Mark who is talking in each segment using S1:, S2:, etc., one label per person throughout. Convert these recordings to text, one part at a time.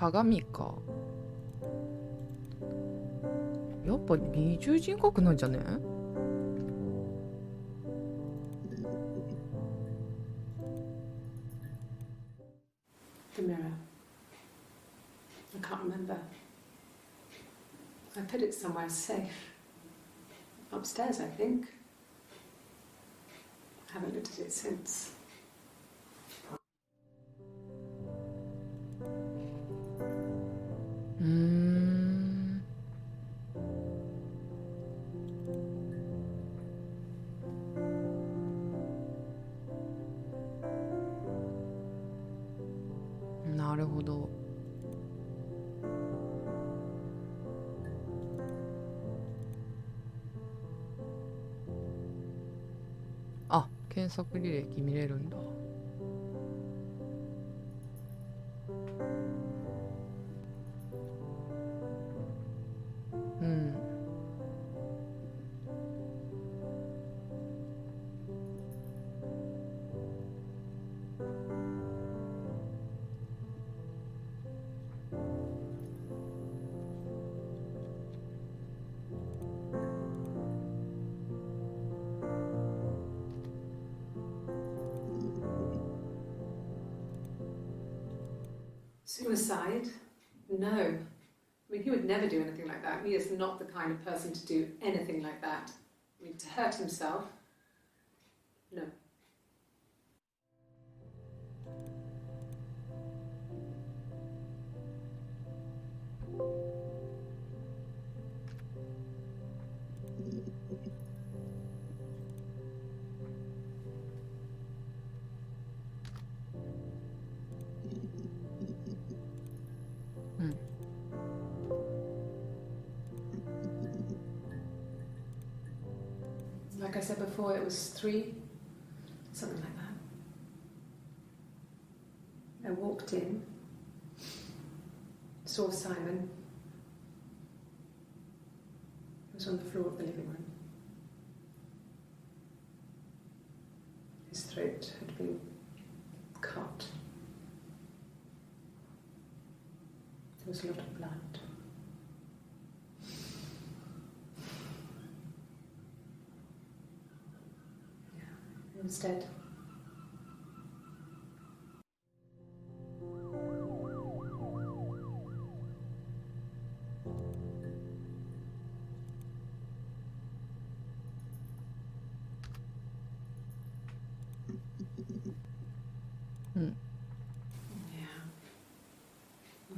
S1: 鏡か。やっぱ二重人格なんじゃね？
S2: The mirror. I can't remember. I put it somewhere safe. Upstairs, I think. I haven't looked at it since.
S1: Mm. なるほど。あ、検索履歴見れるんだ。うん。
S2: Suicide? No. I mean, he would never do anything like that. He is not the kind of person to do anything like that. I mean, to hurt himself? No. Like I said before, it was 3, something like that. I walked in, saw Simon. He was on the floor of the living room. His throat had been cut. There was a lot of blood. He was dead.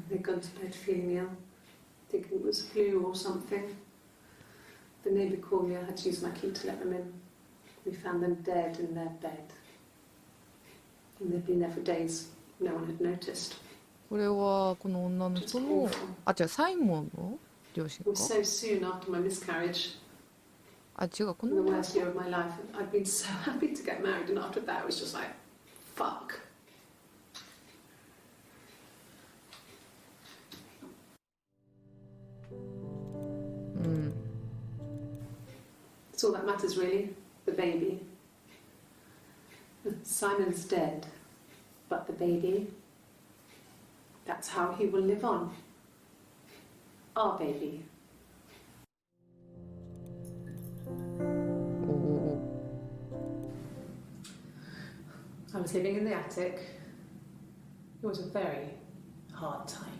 S2: They'd gone to bed feeling ill, thinking it was flu or something. The neighbour called me. I had to use my key to let them in. We found them dead in their bed. And they'd been there for days. No one had noticed.
S1: これはこの女の人の、あ、違う、サイモンの両親
S2: It was
S1: か。
S2: so soon after my miscarriage,
S1: あ、違う、こ
S2: the
S1: の女の
S2: worst
S1: 人。
S2: year of my life. I'd been so happy to get married, and after that, it was just like, fuck. That's all that matters, really. The baby. Simon's dead, but the baby, that's how he will live on. Our baby.
S1: おお。
S2: I was living in the attic. It was a very hard time.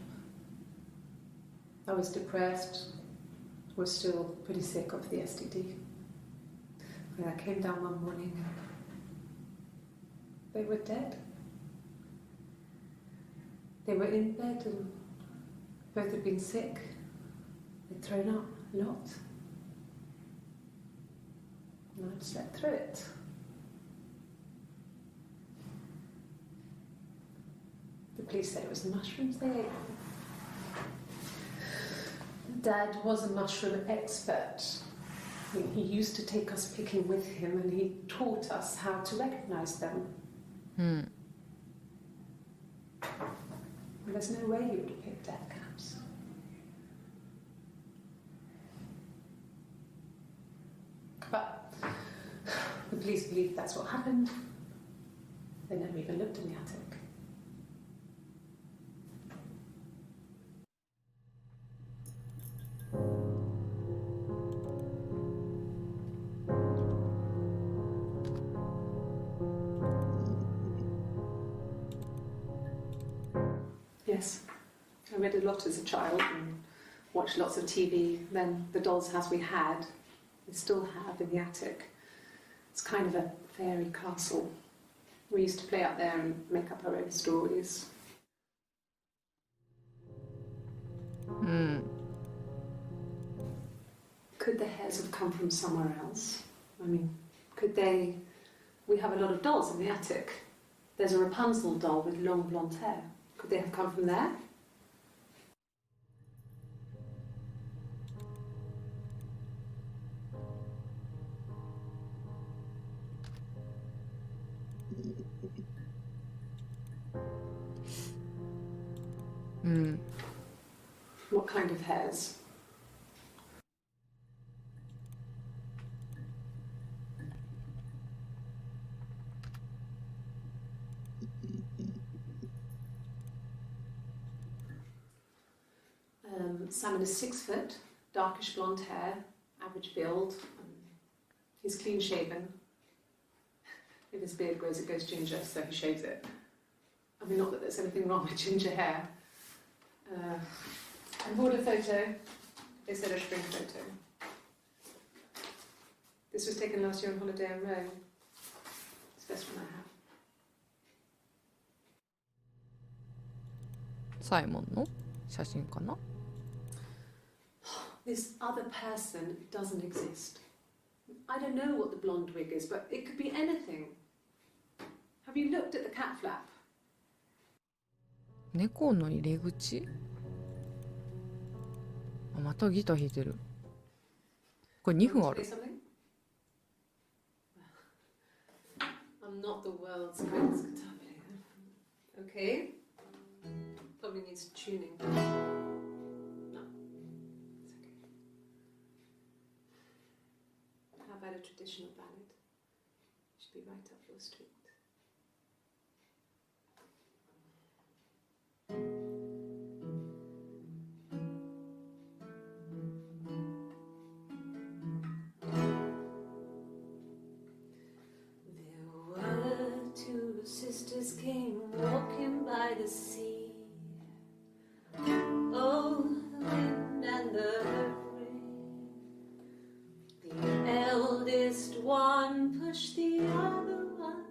S2: I was depressed, was still pretty sick of the STD. And I came down one morning and they were dead. They were in bed and both had been sick. They'd thrown up a lot. And I'd slept through it. The police said it was the mushrooms they ate. Dad was a mushroom expert. I mean, he used to take us picking with him and he taught us how to recognise them. And there's no way you would have picked dead caps. But the police believe that's what happened. They never even looked in the attic. Yes. I read a lot as a child and watched lots of TV. Then the doll's house we had, we still have in the attic. It's kind of a fairy castle. We used to play out there and make up our own stories.
S1: うん。
S2: Could the hairs have come from somewhere else? I mean, could they... We have a lot of dolls in the attic. There's a Rapunzel doll with long blonde hair. Could they have come from there?
S1: うん。
S2: What kind of hairs? Simon is 6 foot, darkish blonde hair, average build. He's clean shaven. If his beard grows, it goes ginger, so he shaves it. I mean, not that there's anything wrong with ginger hair. I bought a photo. They said a spring photo. This was taken last year on holiday in Rome. It's the best one I have.
S1: サイモンの写真かな。
S2: This other person doesn't exist. I don't know what the blonde wig is, but it could be anything. Have you looked at the cat flap?
S1: 猫の入り口。あ、またギター弾いてる。これ2分ある。
S2: I'm not the world's greatest guitar player. Okay. Probably needs tuning. No. It's okay. How about a traditional ballad? Should be right up your street. Sisters came walking by the sea. Oh, the wind and the rain. The eldest one pushed the other one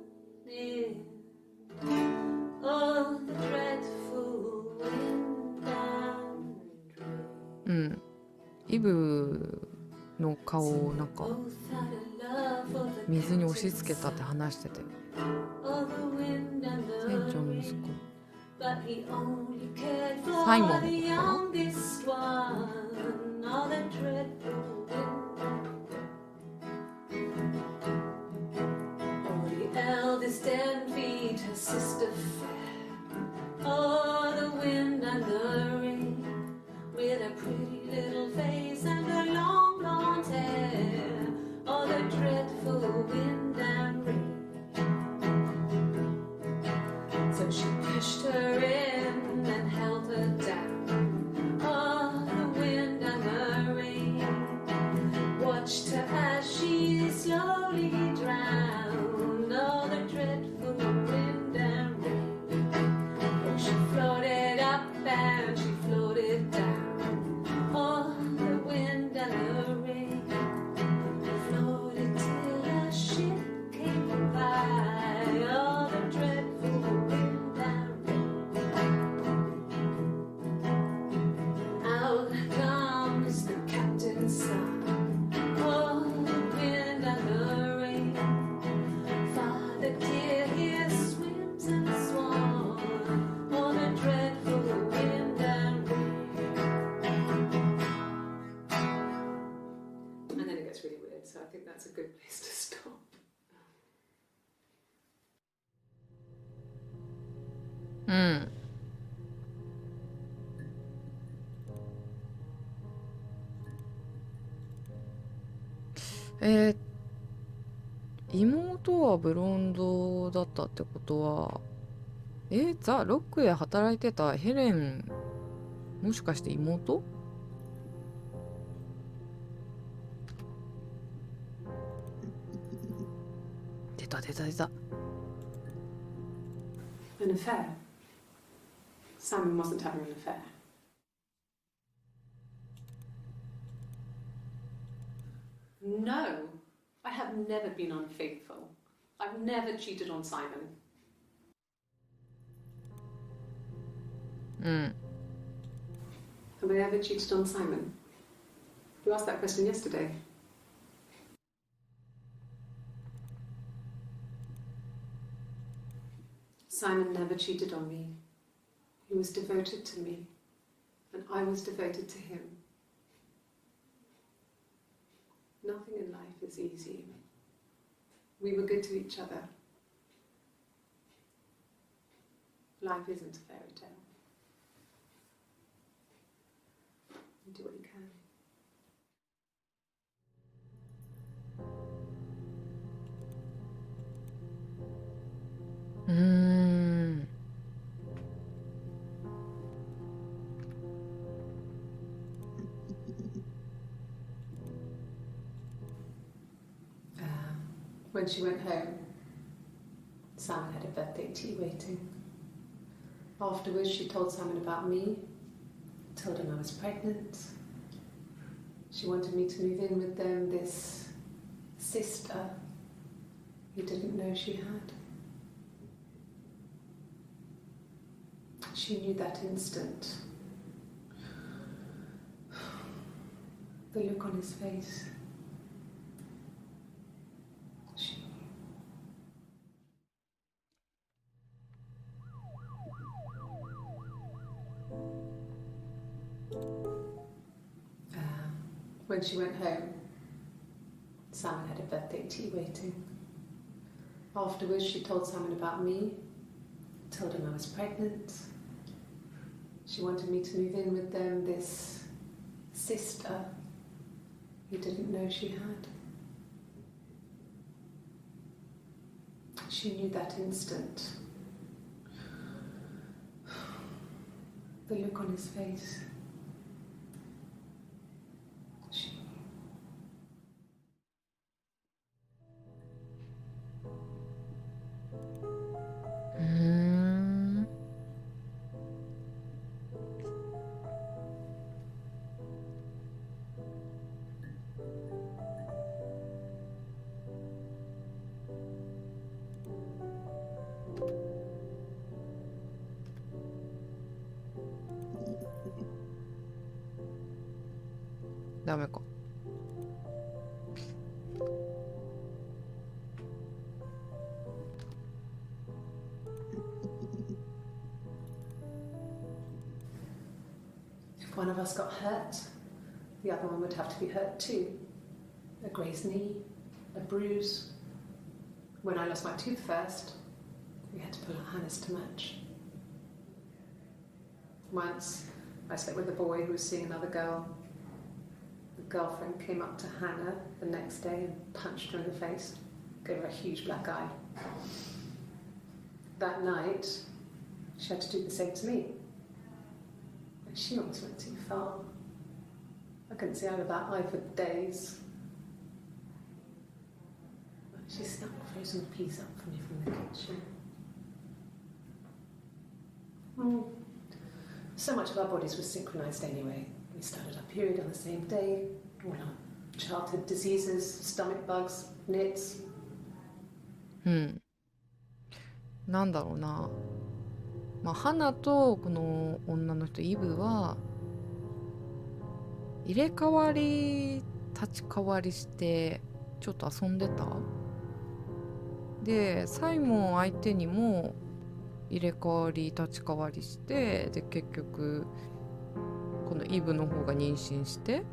S2: in. Oh, the dreadful wind and rain.
S1: うん。イブの顔をなんか水に押し付けたって話してて。 船長の息子サイモンのことかな。
S2: So she pushed her in and held her down. Oh, the wind and the rain watched her as she slowly drowned. Oh, the dreadful wind and rain. Oh, she floated up and she floated down. Oh, the wind and the rain floated till a ship came by. Oh, the dreadful wind and rain. Out comes the captain's son. Oh, the wind and the rain. Father dear, here swims and swan. Oh, the dreadful wind and rain. And then it gets really weird, so I think that's a good place to stop.
S1: うん。妹はブロンドだったってことは、ザ・ロックで働いてたヘレン、もしかして妹？出た出た出た。
S2: An affair. Simon wasn't having an affair. No, I have never been unfaithful. I've never cheated on Simon.
S1: うん。
S2: Have I ever cheated on Simon? You asked that question yesterday. Simon never cheated on me. He was devoted to me, and I was devoted to him. Nothing in life is easy. We were good to each other. Life isn't a fairy tale. You do what you can.
S1: うーん。
S2: When she went home, Simon had a birthday tea waiting. Afterwards, she told Simon about me, told him I was pregnant. She wanted me to move in with them, this sister he didn't know she had. She knew that instant. The look on his face. She knew. When she went home, Simon had a birthday tea waiting. Afterwards, she told Simon about me, told him I was pregnant. She wanted me to move in with them, this sister he didn't know she had. She knew that instant. The look on his face. She knew.
S1: うーん。 ダメか。
S2: If one of us got hurt, the other one would have to be hurt too. A grazed knee, a bruise. When I lost my tooth first, we had to pull our harness to match. Once, I slept with a boy who was seeing another girl. The girlfriend came up to Hannah the next day and punched her in the face, gave her a huge black eye. That night, she had to do the same to me. And she almost went too far. I couldn't see out of that eye for days. She snuck a frozen piece up for me from the kitchen. So much of our bodies was synchronised anyway. We started our period on the same day. All our childhood diseases, stomach bugs, nits.
S1: うん。なんだろうな。まあ、花とこの女の人イブは入れ替わり立ち替わりしてちょっと遊んでた。でサイモン相手にも入れ替わり立ち替わりして、で結局このイブの方が妊娠して、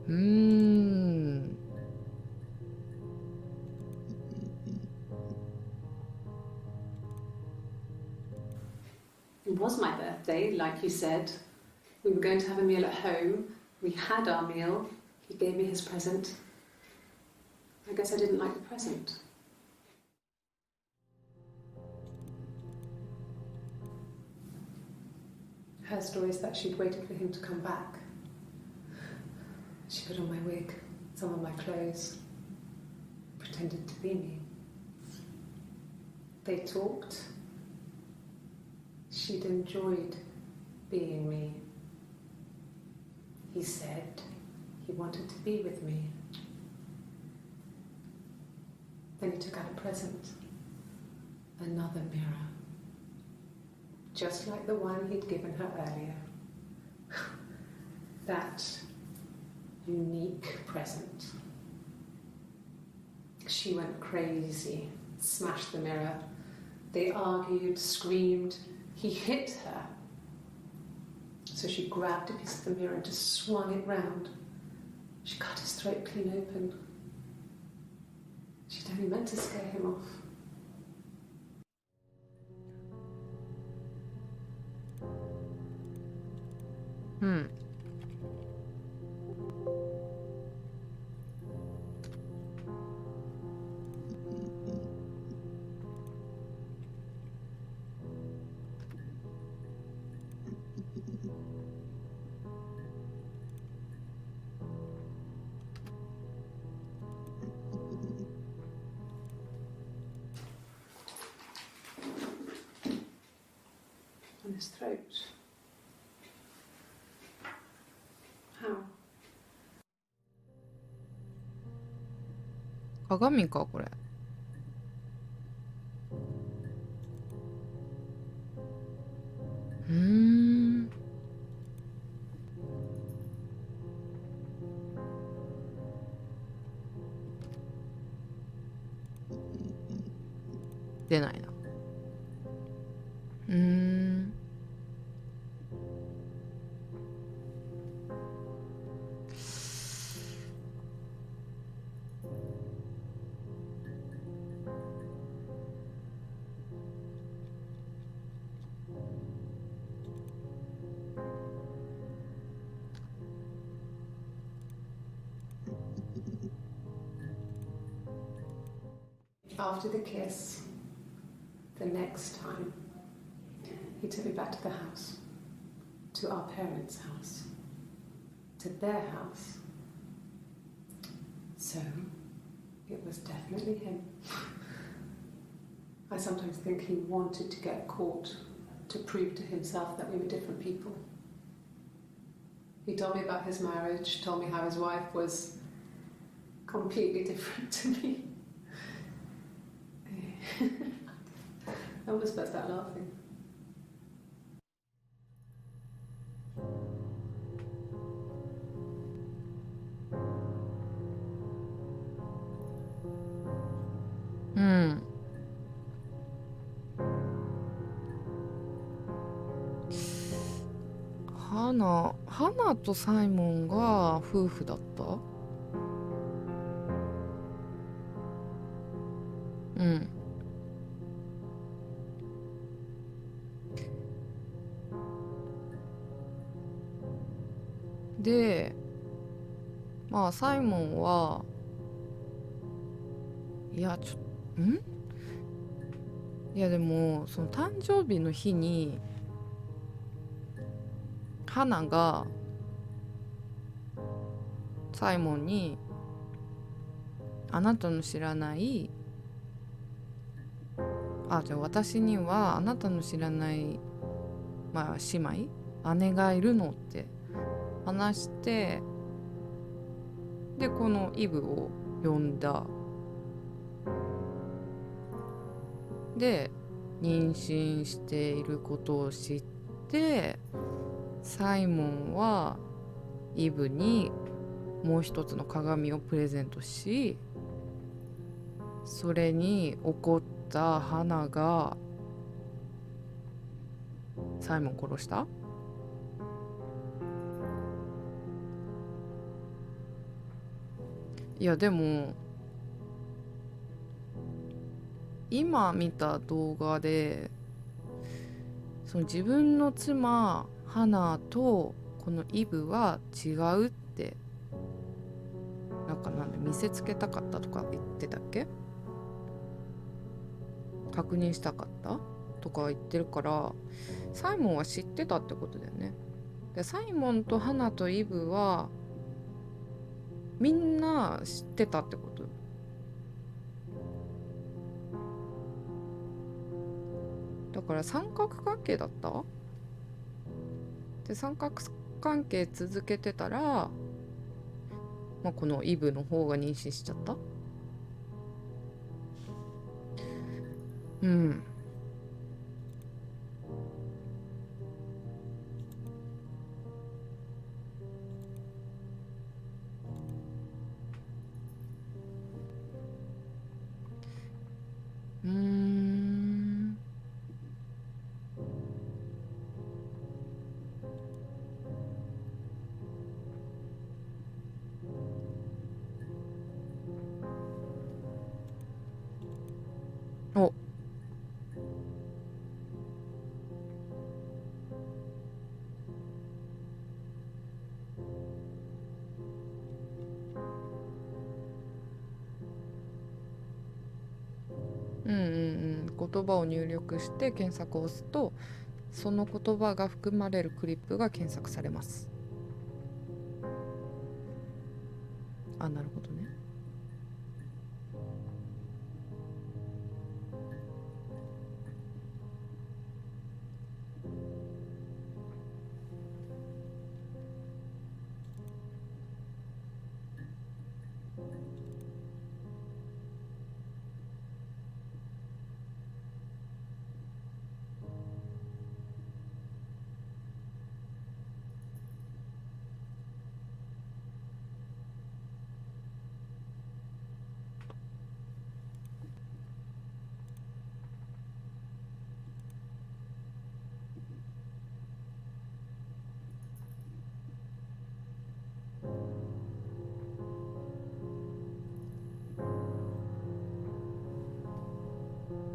S1: うーん
S2: It was my birthday, like you said. We were going to have a meal at home. We had our meal. He gave me his present. I guess I didn't like the present. Her story is that she'd waited for him to come back. She put on my wig, some of my clothes, pretended to be me. They talked. She'd enjoyed being me. He said he wanted to be with me. Then he took out a present, another mirror, just like the one he'd given her earlier. That unique present. She went crazy, smashed the mirror. They argued, screamed. He hit her. So she grabbed a piece of the mirror and just swung it round. She cut his throat clean open. She'd only meant to scare him off. On his throat. How?
S1: 鏡かこれ。出ないな。
S2: After the kiss, the next time, he took me back to the house, to our parents' house, to their house. So, it was definitely him. I sometimes think he wanted to get caught to prove to himself that we were different people. He told me about his marriage, told me how his wife was completely different to me. I almost burst out laughing.
S1: 花とサイモンが夫婦だった？で、まあサイモンはいやいやでもその誕生日の日に花がサイモンにあなたの知らないじゃあ私にはあなたの知らない姉妹姉がいるのって話して、でこのイブを呼んだ。で妊娠していることを知って、サイモンはイブにもう一つの鏡をプレゼントし、それに怒った花がサイモン殺した。いやでも今見た動画でその自分の妻花とこのイブは違うってなんで見せつけたかったとか言ってたっけ？確認したかった？とか言ってるから、サイモンは知ってたってことだよね。でサイモンとハナとイブはみんな知ってたってこと。だから三角関係だった。で三角関係続けてたら、このイブの方が妊娠しちゃった。うん。お、言葉を入力して検索を押すと、その言葉が含まれるクリップが検索されます。あ、なるほどね。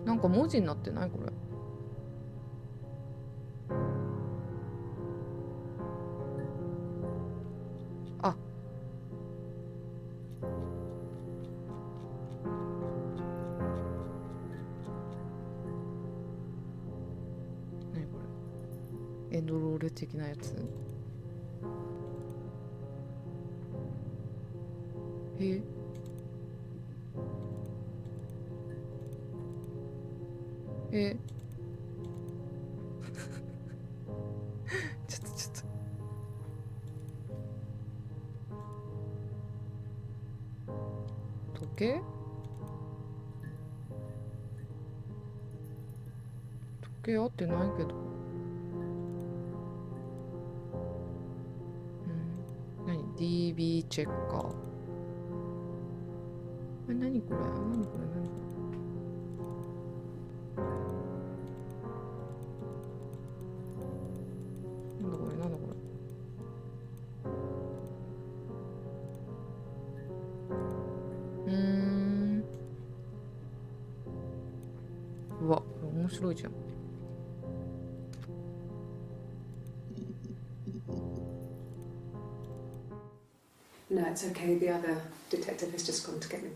S1: なんか文字になってないこれ。あ、何これ、エンドロール的なやつ。ええちょっと時計合ってないけど。何 DB チェッカー。何これ、何これ、何これ、なんだこれ、なんだこれ。うわ、これ面白いじゃん。
S2: No, it's okay. The other detective has just gone to get me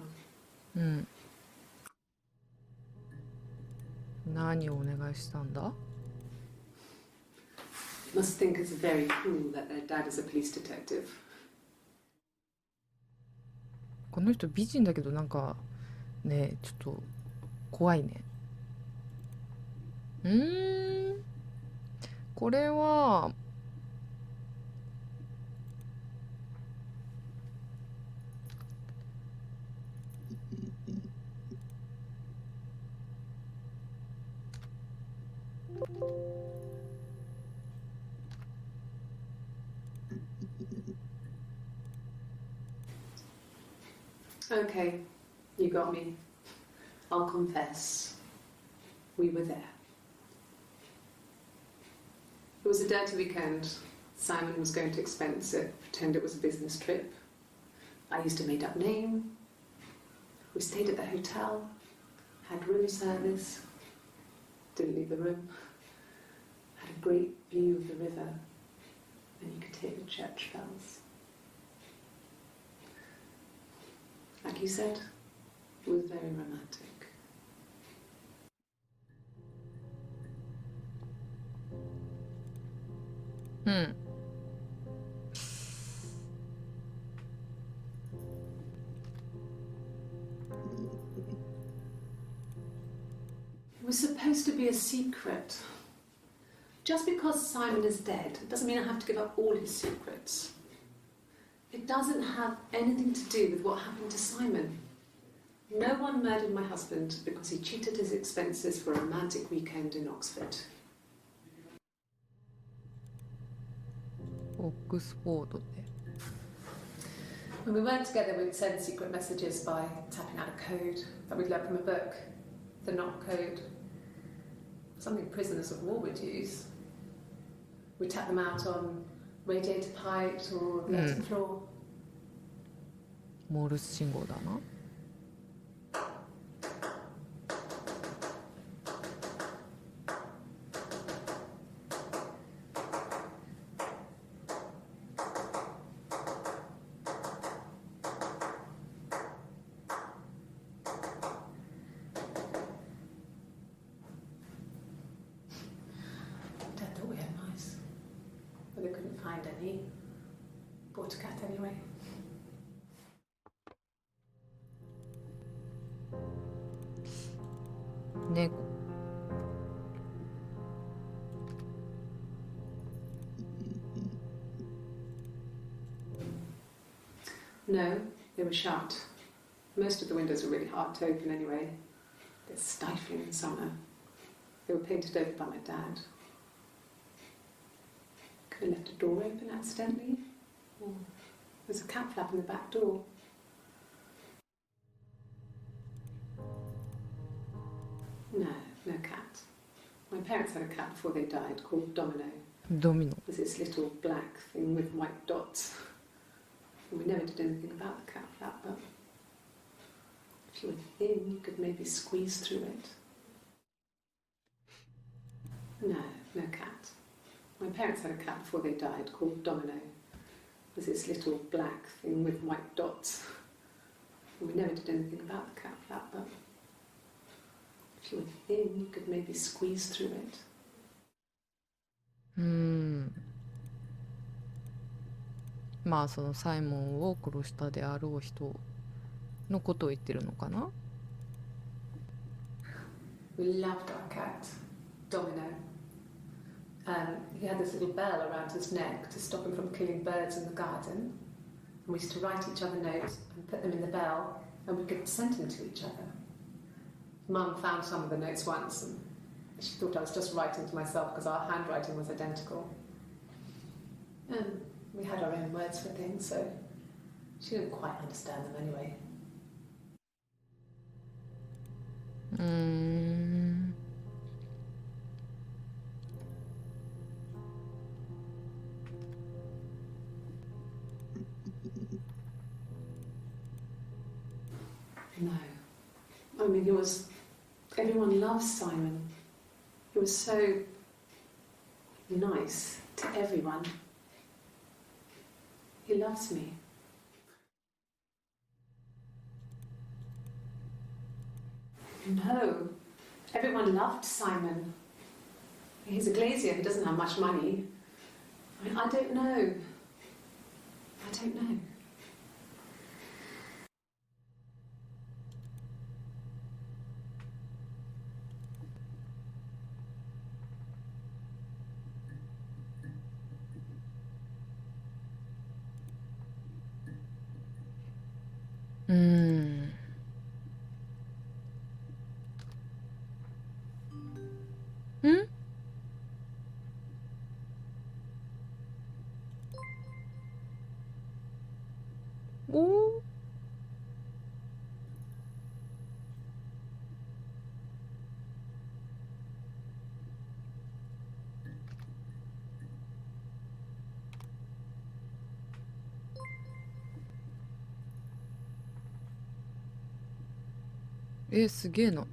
S2: one.
S1: 何をお願いしたんだ。
S2: Must think it's very cool that their dad is a police detective.
S1: この人美人だけどなんかね、ちょっと怖いね。これは
S2: Okay, you got me. I'll confess. We were there. It was a dirty weekend. Simon was going to expense it, pretend it was a business trip. I used a made-up name. We stayed at the hotel, had room service, didn't leave the room, had a great view of the river, and you could hear the church bells. Like you said, it was very romantic.
S1: うん。
S2: It was supposed to be a secret. Just because Simon is dead doesn't mean I have to give up all his secrets. It doesn't have anything to do with what happened to Simon. No one murdered my husband because he cheated his expenses for a romantic weekend in Oxford.
S1: オックスフォードで。
S2: When we weren't together, we'd send secret messages by tapping out a code that we'd learned from a book. The knock code. Something prisoners of war would use. We'd tap them out on radiator pipes or the earthen floor.
S1: モールス信号だな。
S2: Dad thought we had mice, but they couldn't find any. Bought a cat anyway.
S1: Ne.
S2: No, they were shut. Most of the windows are really hard to open anyway. They're stifling in summer. They were painted over by my dad. Could have left a door open accidentally. Or there's a cat flap in the back door. No, no cat. My parents had a cat before they died called Domino.
S1: ドミノ。
S2: It was this little black thing with white dots. And we never did anything about the cat flap, but if you were thin, you could maybe squeeze through it. No, no cat. My parents had a cat before they died called Domino. It was this little black thing with white dots. And we never did anything about the cat flap, but if you were thin, you could maybe squeeze through it.
S1: まあそのサイモンを殺したであろう人のことを言ってるのかな。
S2: We loved our cat, Domino. He had this little bell around his neck to stop him from killing birds in the garden. And we used to write each other notes and put them in the bell, and we could send them to each other. Mum found some of the notes once, and she thought I was just writing to myself because our handwriting was identical. And we had our own words for things, so she didn't quite understand them anyway. No. I mean, everyone loves Simon. He was so nice to everyone. He loves me. No. Everyone loved Simon. He's a glazier, he doesn't have much money. I mean, I don't know. I don't know.
S1: おすげえな。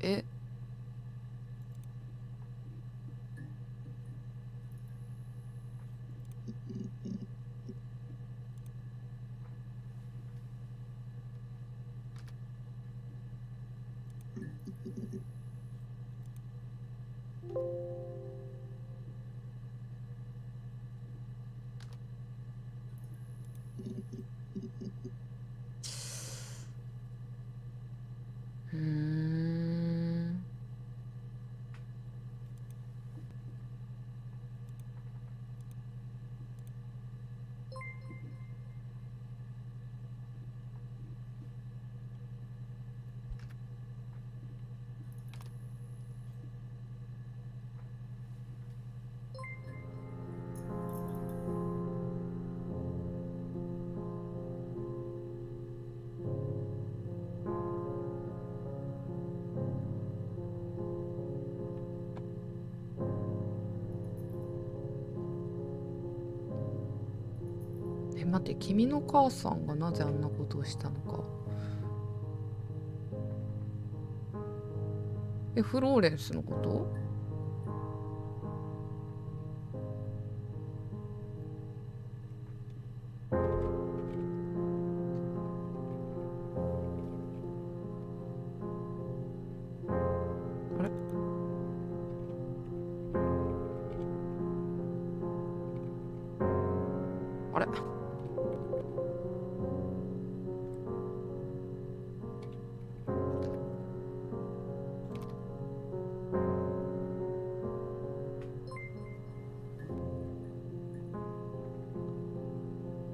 S1: 待って、君の母さんがなぜあんなことをしたのか。フローレンスのこと？あれ？あれ？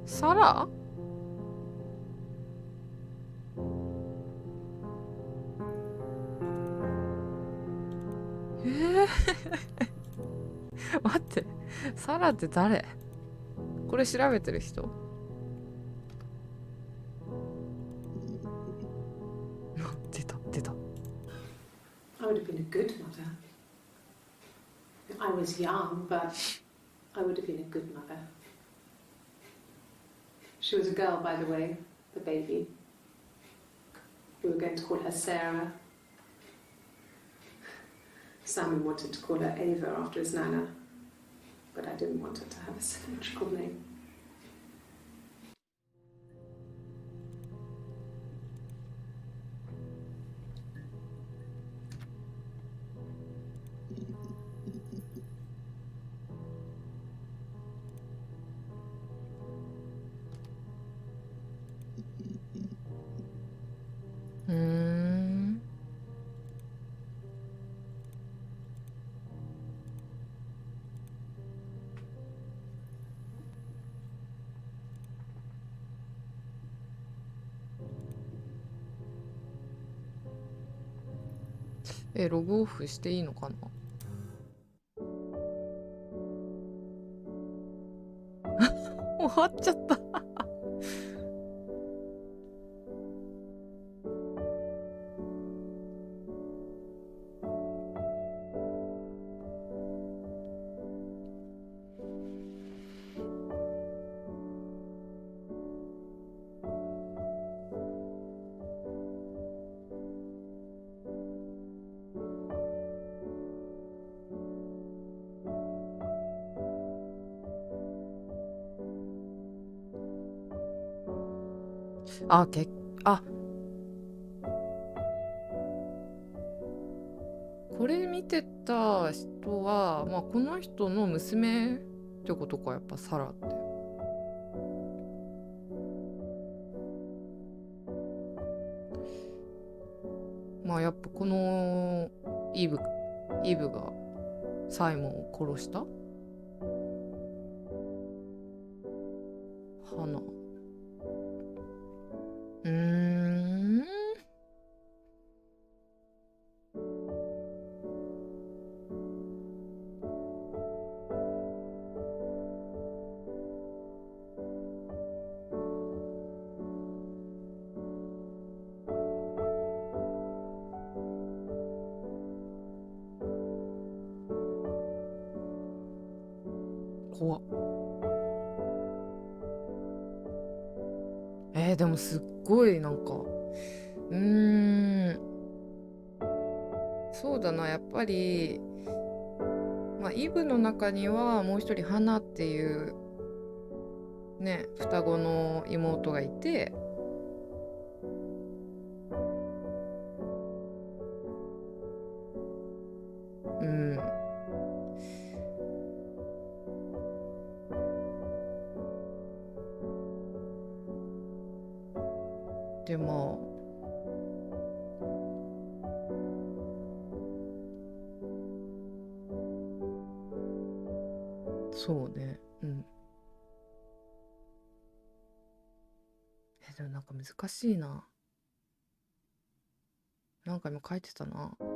S1: サラ？待って、サラって誰？これ調べてる人？出た。
S2: I would have been a good mother. I was young, but I would have been a good mother. She was a girl, by the way, the baby. We were going to call her Sarah. Simon wanted to call her Ava after his nana, but I didn't want her to have a symmetrical name. ?
S1: ログオフしていいのかな？終わっちゃった。あ、これ見てた人は、まあ、この人の娘ってことか、やっぱサラって。まあやっぱこのイブがサイモンを殺した花。怖っ。でもすっごいなんかそうだな、やっぱり、まあ、イブの中にはもう一人花っていうね、双子の妹がいて、でまあそうね、でもなんか難しいな。なんか今書いてたな。こ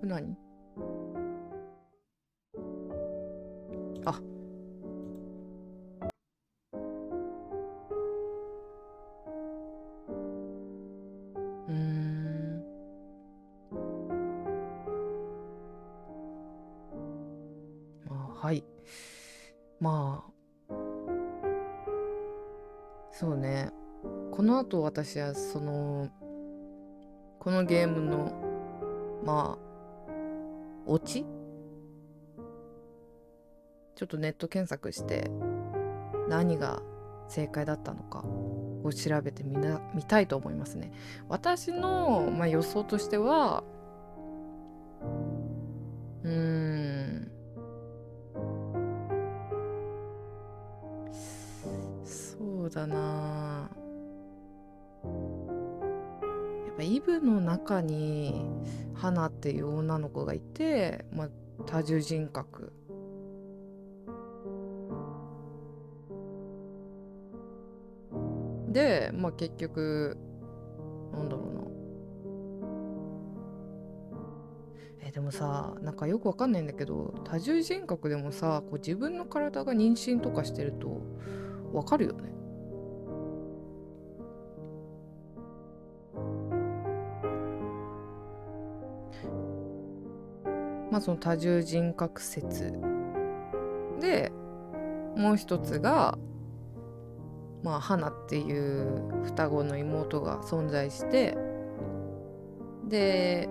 S1: れ何？あ、はい。まあそうね、この後私はこのゲームのまあオチちょっとネット検索して何が正解だったのかを調べてみたいと思いますね。私の、予想としてはそうだな、やっぱイブの中に花っていう女の子がいて、多重人格で、結局なんだろうな、でもさ、なんかよくわかんないんだけど、多重人格でもさ、こう自分の体が妊娠とかしてるとわかるよね。その多重人格説で、もう一つが花っていう双子の妹が存在して、で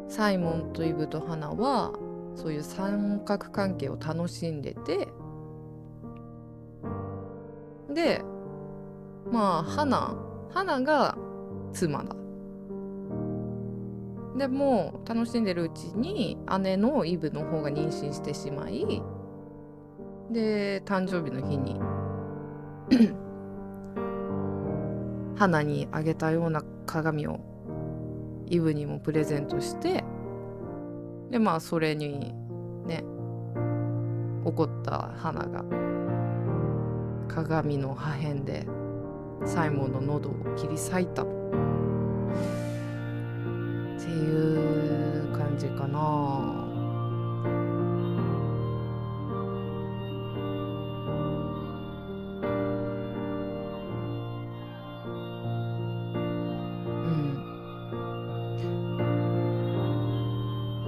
S1: サイモンとイブと花はそういう三角関係を楽しんでて、で花が妻だ。でも楽しんでるうちに姉のイブの方が妊娠してしまい、で誕生日の日に花にあげたような鏡をイブにもプレゼントして、でそれにね怒った花が鏡の破片でサイモンの喉を切り裂いたっていう感じかな。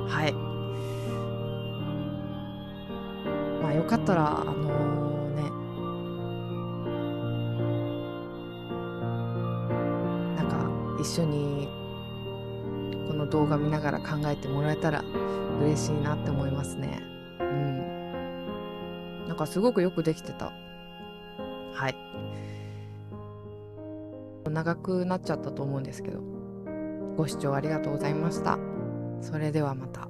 S1: はい。よかったらなんか一緒にこの動画見ながら考えてもらえたら嬉しいなって思いますね。なんかすごくよくできてた。はい。長くなっちゃったと思うんですけど、ご視聴ありがとうございました。それではまた。